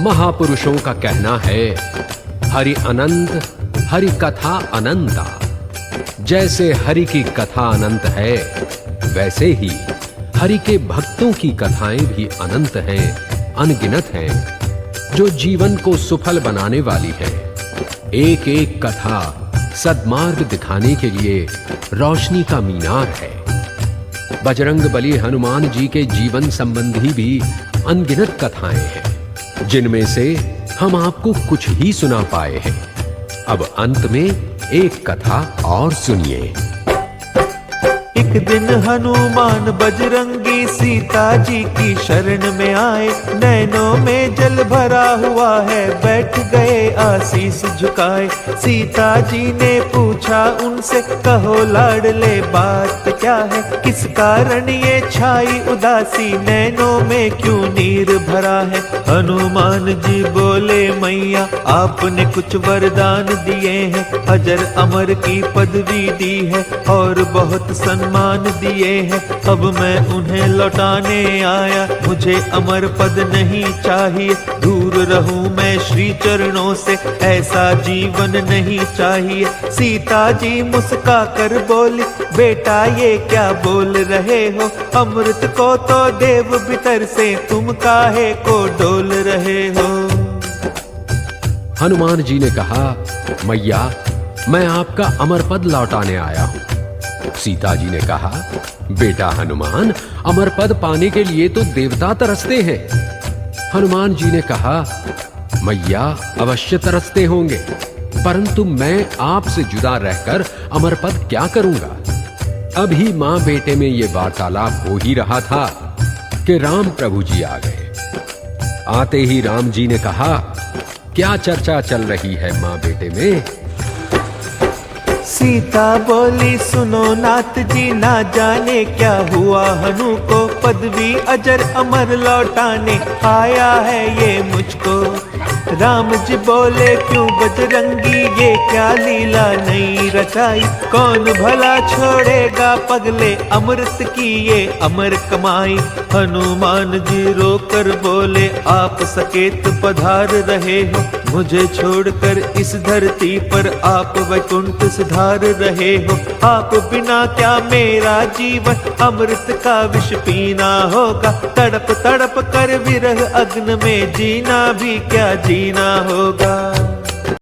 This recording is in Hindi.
महापुरुषों का कहना है, हरि अनंत, हरि कथा अनंता। जैसे हरि की कथा अनंत है, वैसे ही हरि के भक्तों की कथाएं भी अनंत हैं, अनगिनत हैं, जो जीवन को सुफल बनाने वाली है। एक एक कथा सद्मार्ग दिखाने के लिए रोशनी का मीनार है। बजरंग बली हनुमान जी के जीवन संबंधी भी अनगिनत कथाएं हैं, जिनमें से हम आपको कुछ ही सुना पाए हैं। अब अंत में एक कथा और सुनिए। एक दिन हनुमान बजरंगी सीता जी की शरण में आए। नैनों में जल भरा हुआ है, बैठ गए आशीष झुकाए। सीता जी ने पूछा उनसे, कहो लाडले बात क्या है? किस कारण ये छाई उदासी, नैनों में क्यों नीर भरा है? हनुमान जी बोले, मैया आपने कुछ वरदान दिए हैं। अजर अमर की पदवी दी है और बहुत सम्मान दिए हैं। अब मैं उन्हें लौटाने आया, मुझे अमर पद नहीं चाहिए। दूर रहूं मैं श्री चरणों से, ऐसा जीवन नहीं चाहिए। सीता जी मुस्का कर बोली, बेटा ये क्या बोल रहे हो? अमृत को तो देव भीतर से, तुम काहे को डोल रहे हो? हनुमान जी ने कहा, मैया मैं आपका अमर पद लौटाने आया हूं। सीता जी ने कहा, बेटा हनुमान, अमर पद पाने के लिए तो देवता तरसते हैं। हनुमान जी ने कहा, मैया अवश्य तरसते होंगे, परंतु मैं आपसे जुदा रहकर अमर पद क्या करूंगा? अभी मां बेटे में ये वार्तालाप हो ही रहा था कि राम प्रभु जी आ गए। आते ही राम जी ने कहा, क्या चर्चा चल रही है मां बेटे में? सीता बोली, सुनो नाथ जी, ना जाने क्या हुआ हनु को। पदवी अजर अमर लौटाने आया है ये मुझको। राम जी बोले, क्यों बजरंगी ये क्या लीला नई रचाई? कौन भला छोड़ेगा पगले अमृत की ये अमर कमाई? हनुमान जी रोकर बोले, आप सकेत पधार रहे हो। मुझे छोड़कर इस धरती पर आप वैकुंठ सुधार रहे हो। आप बिना क्या मेरा जीवन अमृत का विष पीना होगा। तड़प तड़प कर विरह अग्न में जीना भी क्या जीना होगा।